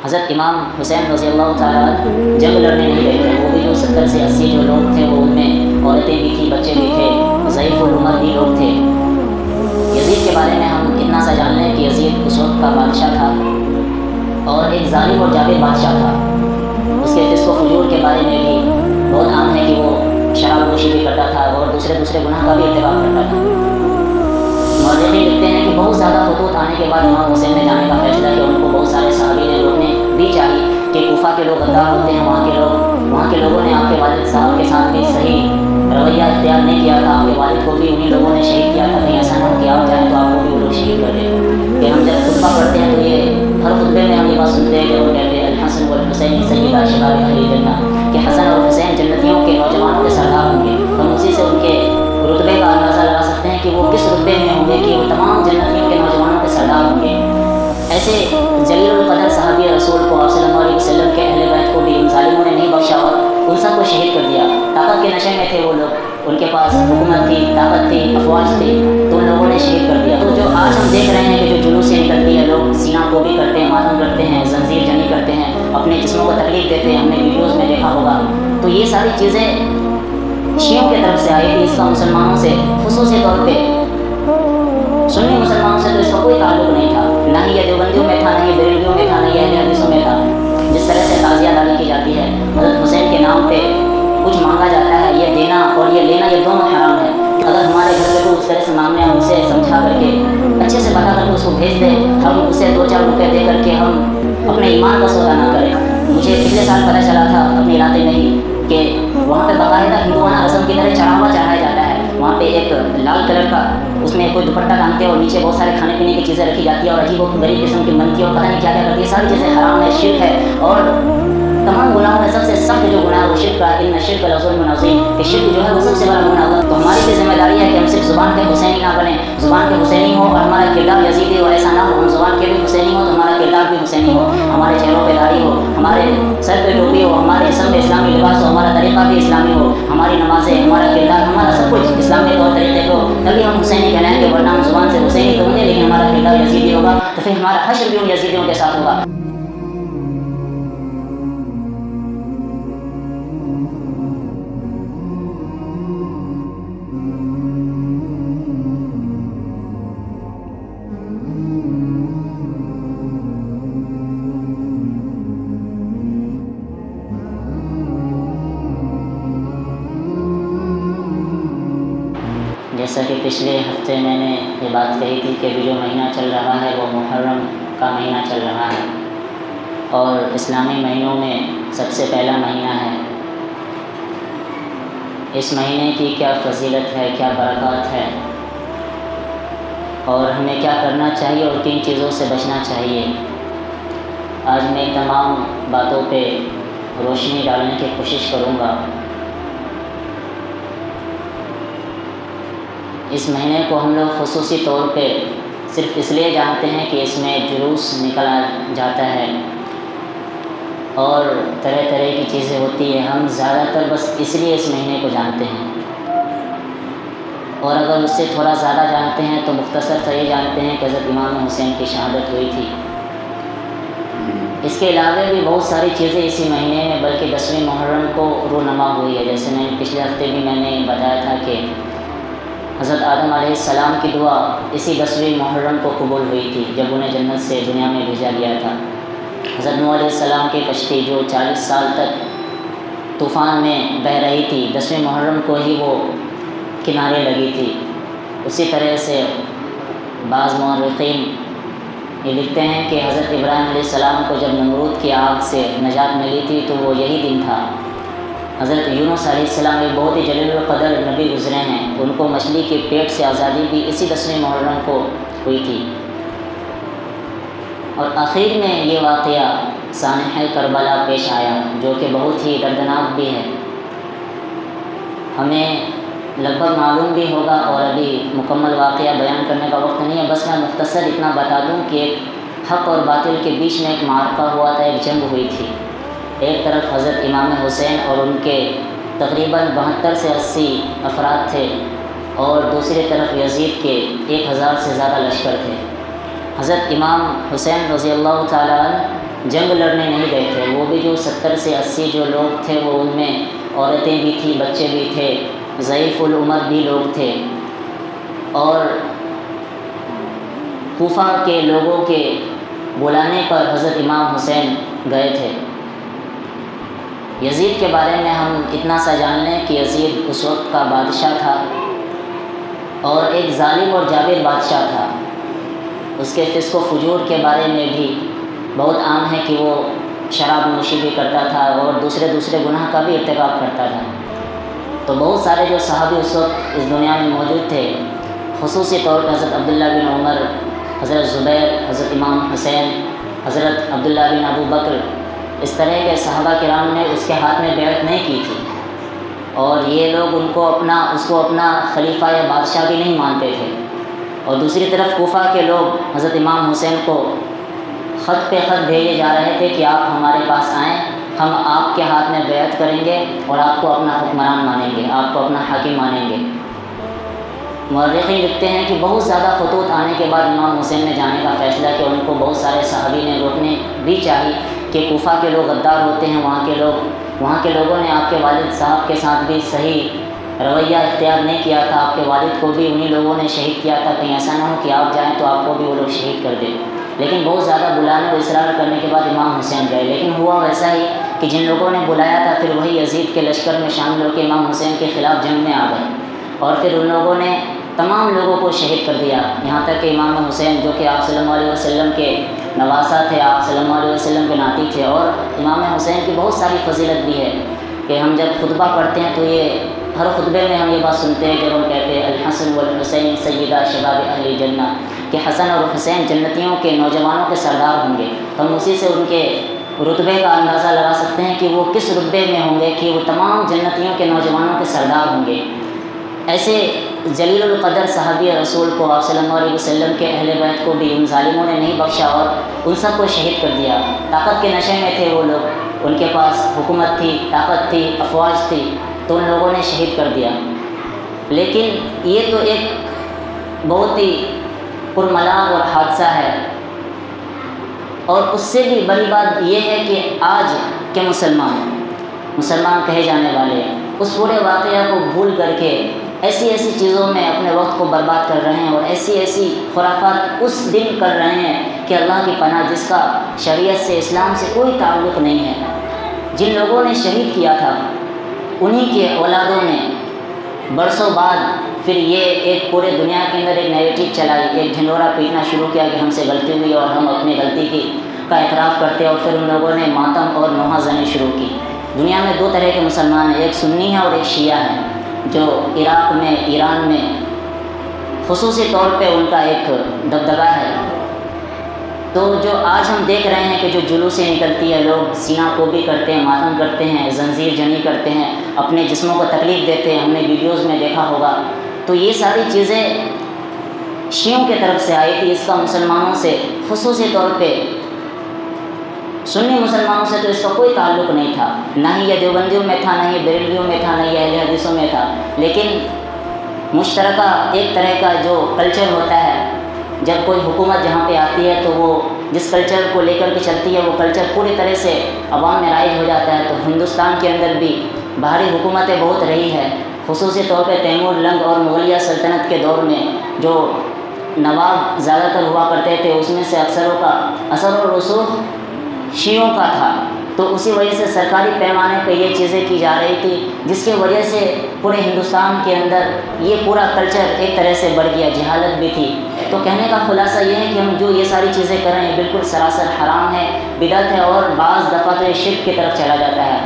حضرت امام حسین رضی اللہ تعالیٰ جنگ لڑنے نہیں گئے تھے، وہ بھی جو 70 سے 80 جو لوگ تھے وہ ان میں عورتیں بھی تھیں، بچے بھی تھے، ضعیف العمر بھی لوگ تھے۔ یزید کے بارے میں ہم اتنا سا جان لیں کہ یزید اس وقت کا بادشاہ تھا اور ایک ظالم اور جابر بادشاہ تھا۔ اس کے فسق و فجور کے بارے میں بھی بہت عام ہے کہ وہ شراب نوشی بھی کرتا تھا اور دوسرے گناہ کا بھی ارتکاب کرتا تھا۔ مورخین لکھتے ہیں کہ بہت زیادہ خطوط آنے کے بعد امام حسین نے جانے کا فیصلہ کیا۔ ان کو بہت سارے صحابی نے روکنے بھی چاہی کہ کوفہ کے لوگ غدار ہوتے ہیں، وہاں کے لوگوں نے آپ کے والد صاحب کے ساتھ بھی صحیح رویہ اختیار نہیں کیا تھا، آپ کے والد کو بھی انہیں لوگوں نے شہید کیا تھا، کہیں ایسا نہ ہو کہ آپ جائیں تو آپ کو بھی وہ لوگ شہید کر دیں۔ کہ ہم جب خطبہ پڑھتے ہیں تو یہ ہر خطبے میں ہم یہ بات سنتے ہیں کہ وہ کہتے ہیں الحسن والحسین سیدا شباب اہل الجنہ، کہ حسن اور حسین جنتیوں کے نوجوانوں کے سردار ہوں گے۔ ہم اسی سے ان کے رتبے کا اندازہ لگا سکتے ہیں کہ وہ کس رتبے میں ہوں گے، کہ وہ تمام جنتیوں کے نوجوانوں کے سردار ہوں گے۔ ایسے جلیل القدر صحابی رسول کو صلی اللہ علیہ وسلم کے اہل بیت کو بھی ان ظالموں نے نہیں بخشا اور ان سب کو شہید کر دیا۔ طاقت کے نشے میں تھے وہ لوگ، ان کے پاس حکومت تھی، طاقت تھی، افواج تھی، تو ان لوگوں نے شہید کر دیا۔ تو جو آج ہم دیکھ رہے ہیں کہ جو جلوسیں نکلتی ہیں، لوگ سینہ کو بھی کرتے ہیں، ماتم کرتے ہیں، زنجیر جنی کرتے ہیں، اپنے جسموں کو تکلیف دیتے ہیں، ہم نے ویڈیوز میں دیکھا ہوگا، تو یہ ساری چیزیں شیعوں کی طرف سے آئی تھی۔ اس کا مسلمانوں سے خصوصی طور پہ سنی مسلمانوں سے تو اس کا کوئی تعلق نہیں تھا، نہ ہی یہ دیوبندیوں میں تھا، نہ ہی بریلویوں میں تھا، نہ ہی اہل حدیثوں میں تھا۔ جس طرح سے تعزیہ داری کی جاتی ہے، حضرت حسین کے نام پہ کچھ مانگا جاتا ہے، یہ دینا اور یہ لینا یہ دونوں حرام ہے۔ اگر ہمارے گھر پہ کوئی اس طرح سے مانگنے ہم اسے سمجھا کر کے اچھے سے بتا کر کے اس کو بھیج دیں، ہم اسے 2-4 روپے دے کر کے ہم اپنے ایمان کا سودا نہ کریں۔ مجھے پچھلے سال پتہ چلا تھا اپنے علاقے میں ہی کہ وہاں پہ باقاعدہ ہندوانہ رسم کی طرح چڑھاوا چڑھایا جاتا ہے۔ وہاں پہ ایک لال کلر کا اس میں کوئی دوپٹہ ٹانگتے ہیں اور نیچے بہت سارے کھانے پینے کی چیزیں رکھی جاتی ہے اور عجیب و غریب قسم کی منتی اور پتہ نہیں کیا کیا کرتی ہے۔ ساری چیزیں حرام ہے، شرک ہے، اور تمام گناہوں میں سب سے سخت جو گناہ ہے وہ شرک کا، ان شرک لظلم عظیم، کہ شرک جو ہے وہ سب سے بڑا گناہ ہے۔ تو ہماری بھی ذمہ داری ہے کہ ہم صرف زبان کے حسینی نہ بنیں، زبان کے حسینی ہو اور ہمارا کردار یزیدی ہو، ایسا نہ ہو ہم زبان کے بھی حسینی ہو تو ہمارا کردار بھی حسینی ہو، ہمارے چہروں پہ داڑھی ہو، ہمارے سر پہ ٹوپی ہو، ہمارے سب میں اسلامی لباس ہو، ہمارا طریقہ بھی اسلامی ہو، ہماری نمازیں، ہمارا کردار، ہمارا سب کچھ اسلامی طور طریقے کو، تبھی ہم حسینی کہلائیں گے۔ ورنہ ہم زبان سے حسینی تو ہوں گے لیکن ہمارا کردار یزیدی ہوگا، تو پھر ہمارا حشر بھی ان یزیدیوں کے ساتھ ہوگا۔ جیسا کہ پچھلے ہفتے میں نے یہ بات کہی تھی کہ جو مہینہ چل رہا ہے وہ محرم کا مہینہ چل رہا ہے اور اسلامی مہینوں میں سب سے پہلا مہینہ ہے۔ اس مہینے کی کیا فضیلت ہے، کیا برکات ہے اور ہمیں کیا کرنا چاہیے اور کن چیزوں سے بچنا چاہیے، آج میں تمام باتوں پہ روشنی ڈالنے کی کوشش کروں گا۔ اس مہینے کو ہم لوگ خصوصی طور پہ صرف اس لیے جانتے ہیں کہ اس میں جلوس نکلا جاتا ہے اور طرح طرح کی چیزیں ہوتی ہیں، ہم زیادہ تر بس اس لیے اس مہینے کو جانتے ہیں، اور اگر اس سے تھوڑا زیادہ جانتے ہیں تو مختصر سے یہ جانتے ہیں کہ حضرت امام حسین کی شہادت ہوئی تھی۔ اس کے علاوہ بھی بہت ساری چیزیں اسی مہینے میں بلکہ 10ویں محرم کو رونما ہوئی ہے۔ جیسے میں پچھلے ہفتے بھی میں نے بتایا تھا کہ حضرت آدم علیہ السلام کی دعا اسی 10ویں محرم کو قبول ہوئی تھی جب انہیں جنت سے دنیا میں بھیجا گیا تھا۔ حضرت نوح علیہ السلام کی کشتی جو 40 سال تک طوفان میں بہہ رہی تھی، 10ویں محرم کو ہی وہ کنارے لگی تھی۔ اسی طرح سے بعض مورخین یہ لکھتے ہیں کہ حضرت ابراہیم علیہ السلام کو جب نمرود کی آگ سے نجات ملی تھی تو وہ یہی دن تھا۔ حضرت یونس علیہ السلام ایک بہت ہی جلیل القدر نبی گزرے ہیں، ان کو مچھلی کے پیٹ سے آزادی بھی اسی 10ویں محرم کو ہوئی تھی۔ اور آخر میں یہ واقعہ سانحہ کربلا پیش آیا جو کہ بہت ہی دردناک بھی ہے۔ ہمیں لگ بھگ معلوم بھی ہوگا اور ابھی مکمل واقعہ بیان کرنے کا وقت نہیں ہے، بس میں مختصر اتنا بتا دوں کہ ایک حق اور باطل کے بیچ میں ایک معرکہ ہوا تھا، ایک جنگ ہوئی تھی۔ ایک طرف حضرت امام حسین اور ان کے تقریباً 72 سے 80 افراد تھے اور دوسری طرف یزید کے 1000 سے زیادہ لشکر تھے۔ حضرت امام حسین رضی اللہ تعالیٰ عنہ جنگ لڑنے نہیں گئے تھے، وہ بھی جو 70 سے 80 جو لوگ تھے وہ ان میں عورتیں بھی تھیں، بچے بھی تھے، ضعیف العمر بھی لوگ تھے، اور کوفہ کے لوگوں کے بلانے پر حضرت امام حسین گئے تھے۔ یزید کے بارے میں ہم اتنا سا جان لیں کہ یزید اس وقت کا بادشاہ تھا اور ایک ظالم اور جابر بادشاہ تھا۔ اس کے فسق و فجور کے بارے میں بھی بہت عام ہے کہ وہ شراب نوشی بھی کرتا تھا اور دوسرے گناہ کا بھی ارتکاب کرتا تھا۔ تو بہت سارے جو صحابی اس وقت اس دنیا میں موجود تھے، خصوصی طور پر حضرت عبداللہ بن عمر، حضرت زبیر، حضرت امام حسین، حضرت عبداللہ بن ابو بکر، اس طرح کے صحابہ کرام نے اس کے ہاتھ میں بیعت نہیں کی تھی، اور یہ لوگ اس کو اپنا خلیفہ یا بادشاہ بھی نہیں مانتے تھے۔ اور دوسری طرف کوفہ کے لوگ حضرت امام حسین کو خط پہ خط بھیجے جا رہے تھے کہ آپ ہمارے پاس آئیں، ہم آپ کے ہاتھ میں بیعت کریں گے اور آپ کو اپنا حکمران مانیں گے، آپ کو اپنا حاکم مانیں گے۔ مورخین لکھتے ہیں کہ بہت زیادہ خطوط آنے کے بعد امام حسین نے جانے کا فیصلہ کیا۔ ان کو بہت سارے صحابی نے روکنے بھی چاہی کہ کوفہ کے لوگ غدار ہوتے ہیں، وہاں کے لوگوں نے آپ کے والد صاحب کے ساتھ بھی صحیح رویہ اختیار نہیں کیا تھا، آپ کے والد کو بھی انہی لوگوں نے شہید کیا تھا، کہیں ایسا نہ ہو کہ آپ جائیں تو آپ کو بھی وہ لوگ شہید کر دیں۔ لیکن بہت زیادہ بلانے اور اصرار کرنے کے بعد امام حسین گئے، لیکن ہوا ویسا ہی کہ جن لوگوں نے بلایا تھا پھر وہی یزید کے لشکر میں شامل ہو کے امام حسین کے خلاف جنگ میں آ گئے، اور پھر ان لوگوں نے تمام لوگوں کو شہید کر دیا، یہاں تک کہ امام حسین جو کہ آپ صلی اللہ علیہ وسلم کے نواسہ تھے، آپ صلی اللہ علیہ وسلم کے ناتی تھے۔ اور امام حسین کی بہت ساری فضیلت بھی ہے کہ ہم جب خطبہ پڑھتے ہیں تو یہ ہر خطبے میں ہم یہ بات سنتے ہیں جب ہم کہتے ہیں الحسن والحسین سیدہ شباب اہل جنہ، کہ حسن اور حسین جنتیوں کے نوجوانوں کے سردار ہوں گے۔ ہم اسی سے ان کے رتبے کا اندازہ لگا سکتے ہیں کہ وہ کس رتبے میں ہوں گے، کہ وہ تمام جنتیوں کے نوجوانوں کے سردار ہوں گے۔ ایسے جلیل القدر صحابی رسول کو آپ صلی اللہ علیہ وسلم کے اہل بیت کو بھی ان ظالموں نے نہیں بخشا اور ان سب کو شہید کر دیا۔ طاقت کے نشے میں تھے وہ لوگ، ان کے پاس حکومت تھی، طاقت تھی، افواج تھی، تو ان لوگوں نے شہید کر دیا۔ لیکن یہ تو ایک بہت ہی پرملال اور حادثہ ہے، اور اس سے بھی بڑی بات یہ ہے کہ آج کے مسلمان کہے جانے والے اس پورے واقعہ کو بھول کر کے ایسی چیزوں میں اپنے وقت کو برباد کر رہے ہیں، اور ایسی خرافات اس دن کر رہے ہیں کہ اللہ کی پناہ، جس کا شریعت سے، اسلام سے کوئی تعلق نہیں ہے۔ جن لوگوں نے شہید کیا تھا انہی کے اولادوں نے برسوں بعد پھر یہ ایک پورے دنیا کے اندر ایک نیریٹو چلائی، ایک ڈھنڈورا پیٹنا شروع کیا کہ ہم سے غلطی ہوئی اور ہم اپنی غلطی کا اعتراف کرتے، اور پھر ان لوگوں نے ماتم اور نوحہ زنی شروع کی۔ دنیا میں دو طرح کے مسلمان ہیں، ایک سنی ہے اور ایک شیعہ ہے، جو عراق میں، ایران میں خصوصی طور پہ ان کا ایک دبدبہ ہے۔ تو جو آج ہم دیکھ رہے ہیں کہ جو جلوسیں نکلتی ہے، لوگ سینہ کو بھی کرتے ہیں، ماتم کرتے ہیں، زنجیر جنی کرتے ہیں، اپنے جسموں کو تکلیف دیتے ہیں، ہم نے ویڈیوز میں دیکھا ہوگا، تو یہ ساری چیزیں شیعوں کی طرف سے آئی تھی۔ اس کا مسلمانوں سے، خصوصی طور پہ سنی مسلمانوں سے تو اس کا کوئی تعلق نہیں تھا، نہ ہی یہ دیوبندیوں میں تھا، نہ ہی بریلویوں میں تھا، نہ ہی اہل حدیثوں میں تھا۔ لیکن مشترکہ ایک طرح کا جو کلچر ہوتا ہے، جب کوئی حکومت جہاں پہ آتی ہے تو وہ جس کلچر کو لے کر کے چلتی ہے، وہ کلچر پوری طرح سے عوام میں رائج ہو جاتا ہے۔ تو ہندوستان کے اندر بھی باہری حکومتیں بہت رہی ہے، خصوصی طور پہ تیمور لنگ اور مغلیہ سلطنت کے دور میں جو نواب زیادہ تر ہوا کرتے تھے، اس میں سے اکثروں کا اثر و رسوخ شیعوں کا تھا۔ تو اسی وجہ سے سرکاری پیمانے پہ یہ چیزیں کی جا رہی تھی، جس کی وجہ سے پورے ہندوستان کے اندر یہ پورا کلچر ایک طرح سے بڑھ گیا، جہالت بھی تھی۔ تو کہنے کا خلاصہ یہ ہے کہ ہم جو یہ ساری چیزیں کر رہے ہیں بالکل سراسر حرام ہے، بدعت ہے، اور بعض دفعہ تو یہ شرک کی طرف چلا جاتا ہے۔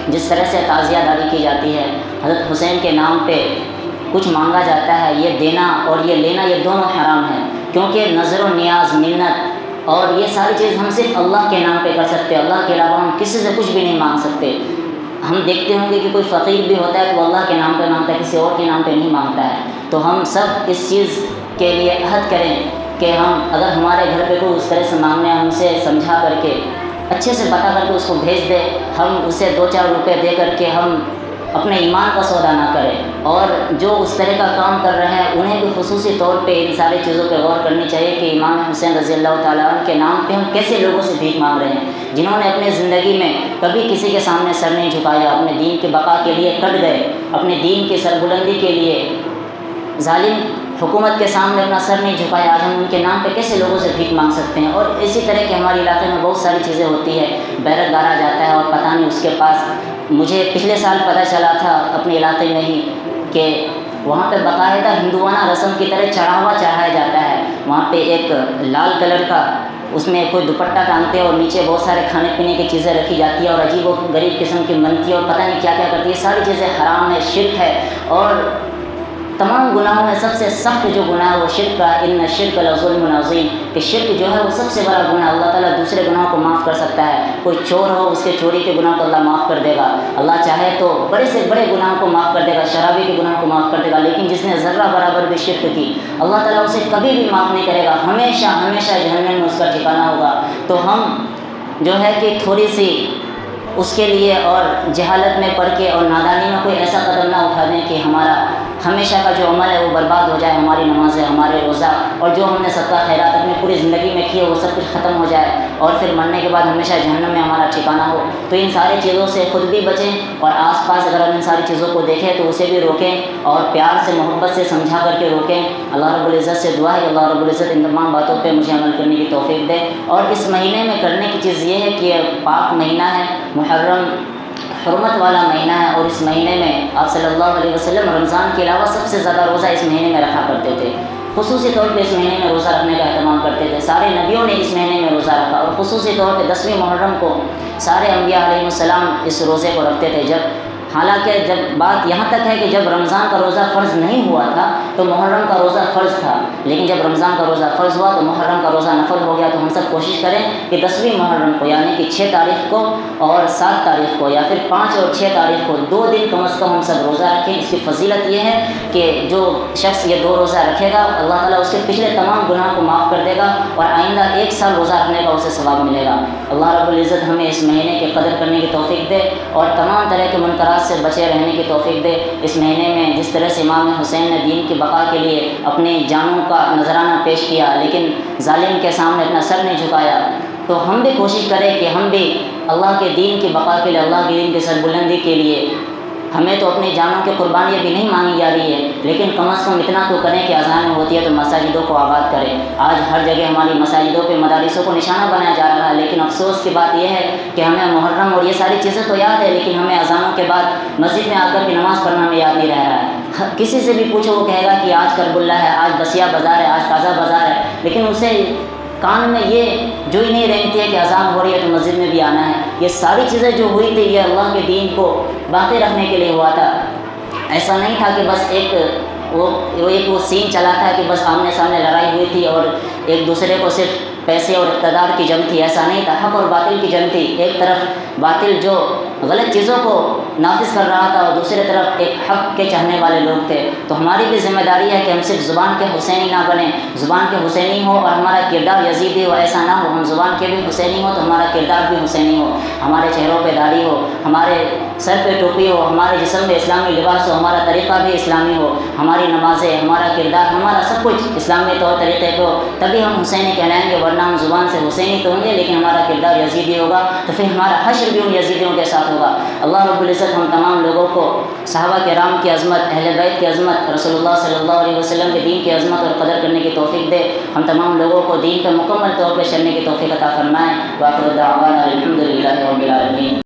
جس طرح سے تعزیہ داری کی جاتی ہے، حضرت حسین کے نام پہ کچھ مانگا جاتا ہے، یہ دینا اور یہ لینا یہ دونوں حرام ہیں، کیونکہ نظر و نیاز، منت اور یہ ساری چیز ہم صرف اللہ کے نام پہ کر سکتے ہیں، اللہ کے علاوہ ہم کسی سے کچھ بھی نہیں مانگ سکتے۔ ہم دیکھتے ہوں گے کہ کوئی فقیر بھی ہوتا ہے تو اللہ کے نام پہ مانگتا ہے، کسی اور کے نام پہ نہیں مانگتا ہے۔ تو ہم سب اس چیز کے لیے عہد کریں کہ ہم اگر ہمارے گھر پہ کوئی اس طرح سے مانگنے، ہم اسے سمجھا کر کے اچھے سے بتا کر کے اس کو بھیج دیں، ہم اسے 2-4 روپے دے کر کے ہم اپنے ایمان کا سودا نہ کرے، اور جو اس طرح کا کام کر رہے ہیں انہیں بھی خصوصی طور پہ ان ساری چیزوں پہ غور کرنی چاہیے کہ امام حسین رضی اللہ تعالیٰ عنہ کے نام پہ ہم کیسے لوگوں سے بھیک مانگ رہے ہیں، جنہوں نے اپنے زندگی میں کبھی کسی کے سامنے سر نہیں جھکایا، اپنے دین کے بقا کے لیے کٹ گئے، اپنے دین کی سربلندی کے لیے ظالم حکومت کے سامنے اپنا سر نہیں جھکایا، آج ہم ان کے نام پہ کیسے لوگوں سے بھیک مانگ سکتے ہیں؟ اور اسی طرح کے ہمارے علاقے میں بہت ساری چیزیں ہوتی ہے، بیرک گاڑا جاتا ہے اور پتہ نہیں اس کے پاس، مجھے پچھلے سال پتہ چلا تھا اپنے علاقے میں ہی کہ وہاں پہ باقاعدہ ہندوانہ رسم کی طرح چڑھاوا چڑھایا جاتا ہے، وہاں پہ ایک لال کلر کا اس میں کوئی دوپٹہ ٹانگتے ہیں اور نیچے بہت سارے کھانے پینے کی چیزیں رکھی جاتی ہے اور عجیب و غریب قسم کی منتی اور پتہ نہیں کیا کیا کرتی ہے، ساری چیزیں حرام ہے، شرک ہے، اور تمام گناہوں میں سب سے سخت جو گناہ ہے وہ شرک کا، ان الشرک لظلم عظیم، کہ شرک جو ہے وہ سب سے بڑا گناہ، اللہ تعالیٰ دوسرے گناہوں کو معاف کر سکتا ہے، کوئی چور ہو اس کے چوری کے گناہ کو اللہ معاف کر دے گا، اللہ چاہے تو بڑے سے بڑے گناہوں کو معاف کر دے گا، شرابی کے گناہ کو معاف کر دے گا، لیکن جس نے ذرہ برابر بھی شرک کی اللہ تعالیٰ اسے کبھی بھی معاف نہیں کرے گا، ہمیشہ ہمیشہ جہنم میں اس کا ٹھکانہ ہوگا۔ تو ہم جو ہے کہ تھوڑی سی اس کے لیے اور جہالت میں پڑھ کے اور نادانی میں کوئی ایسا قدم نہ اٹھا دیں کہ ہمارا ہمیشہ کا جو عمل ہے وہ برباد ہو جائے، ہماری نمازیں، ہمارے روزہ اور جو ہم نے صدقہ خیرات اپنی پوری زندگی میں کیے وہ سب کچھ ختم ہو جائے اور پھر مرنے کے بعد ہمیشہ جہنم میں ہمارا ٹھکانہ ہو۔ تو ان ساری چیزوں سے خود بھی بچیں اور آس پاس اگر ہم ان ساری چیزوں کو دیکھیں تو اسے بھی روکیں اور پیار سے محبت سے سمجھا کر کے روکیں۔ اللہ رب العزت سے دعا ہے کہ اللہ رب العزت ان تمام باتوں پہ مجھے عمل کرنے کی توفیق دے، اور اس مہینے میں کرنے کی چیز یہ ہے کہ یہ پاک مہینہ ہے، محرم حرمت والا مہینہ ہے، اور اس مہینے میں آپ صلی اللہ علیہ وسلم رمضان کے علاوہ سب سے زیادہ روزہ اس مہینے میں رکھا کرتے تھے، خصوصی طور پہ اس مہینے میں روزہ رکھنے کا اہتمام کرتے تھے، سارے نبیوں نے اس مہینے میں روزہ رکھا، اور خصوصی طور پہ 10ویں محرم کو سارے انبیاء علیہ السلام اس روزے کو رکھتے تھے۔ جب حالانکہ جب بات یہاں تک ہے کہ جب رمضان کا روزہ فرض نہیں ہوا تھا تو محرم کا روزہ فرض تھا، لیکن جب رمضان کا روزہ فرض ہوا تو محرم کا روزہ نفل ہو گیا۔ تو ہم سب کوشش کریں کہ 10ویں محرم کو یعنی کہ 6 تاریخ کو اور 7 تاریخ کو یا پھر 5 اور 6 تاریخ کو 2 دن کم از کم ہم سب روزہ رکھیں۔ اس کی فضیلت یہ ہے کہ جو شخص یہ 2 روزہ رکھے گا اللہ تعالیٰ اس کے پچھلے تمام گناہ کو معاف کر دے گا اور آئندہ 1 سال روزہ رکھنے کا اسے ثواب ملے گا۔ اللہ رب العزت ہمیں اس مہینے کی قدر کرنے کی توفیق دے اور تمام طرح کے منکرات سے بچے رہنے کی توفیق دے۔ اس مہینے میں جس طرح سے امام حسین نے دین کی بقا کے لیے اپنی جانوں کا نذرانہ پیش کیا لیکن ظالم کے سامنے اپنا سر نہیں جھکایا، تو ہم بھی کوشش کریں کہ ہم بھی اللہ کے دین کی بقا کے لیے، اللہ کے دین کی سربلندی کے لیے، ہمیں تو اپنی جانوں کی قربانیاں بھی نہیں مانگی جا رہی ہے لیکن کم از کم اتنا تو کریں کہ اذان ہوتی ہے تو مساجدوں کو آباد کریں۔ آج ہر جگہ ہماری مساجدوں پہ مدارسوں کو نشانہ بنایا جا رہا ہے، لیکن افسوس کی بات یہ ہے کہ ہمیں محرم اور یہ ساری چیزیں تو یاد ہے لیکن ہمیں اذانوں کے بعد مسجد میں آ کر کے نماز پڑھنا ہمیں یاد نہیں رہ رہا ہے۔ کسی سے بھی پوچھو وہ کہے گا کہ آج کربلا ہے، آج بسیا بازار ہے، آج تازہ بازار ہے، لیکن اسے کان میں یہ جو ہی نہیں رہتی ہے کہ اذان ہو رہی ہے تو مسجد میں بھی آنا ہے۔ یہ ساری چیزیں جو ہوئی تھی یہ اللہ کے دین کو باقی رکھنے کے لیے ہوا تھا، ایسا نہیں تھا کہ بس ایک وہ سین چلا تھا کہ بس آمنے سامنے لڑائی ہوئی تھی اور ایک دوسرے کو صرف پیسے اور اقتدار کی جنگ تھی، ایسا نہیں تھا، حق اور باطل کی جنگ تھی۔ ایک طرف باطل جو غلط چیزوں کو نافذ کر رہا تھا اور دوسری طرف ایک حق کے چاہنے والے لوگ تھے۔ تو ہماری بھی ذمہ داری ہے کہ ہم صرف زبان کے حسینی نہ بنیں، زبان کے حسینی ہو اور ہمارا کردار یزیدی ہو، ایسا نہ ہو، ہم زبان کے بھی حسینی ہو تو ہمارا کردار بھی حسینی ہو، ہمارے چہروں پہ داڑھی ہو، ہمارے سر پہ ٹوپی ہو، ہمارے جسم میں اسلامی لباس ہو، ہمارا طریقہ بھی اسلامی ہو، ہماری نمازیں، ہمارا کردار، ہمارا سب کچھ اسلامی طور طریقے پہ ہو، تبھی ہم حسینی کہلائیں گے، ورنہ ہم زبان سے حسینی تو ہوں گے لیکن ہمارا کردار یزیدی ہوگا تو پھر ہمارا حشر بھی ان یزیدیوں کے ساتھ ہوگا۔ اللہ رب العزت ہم تمام لوگوں کو صحابہ کرام کی عظمت، اہل بیت کی عظمت، رسول اللہ صلی اللہ علیہ وسلم کے دین کی عظمت اور قدر کرنے کی توفیق دے، ہم تمام لوگوں کو دین پہ مکمل طور پہ چلنے کی توفیق عطا فرمائے۔ وآخر دعوانا الحمد للہ۔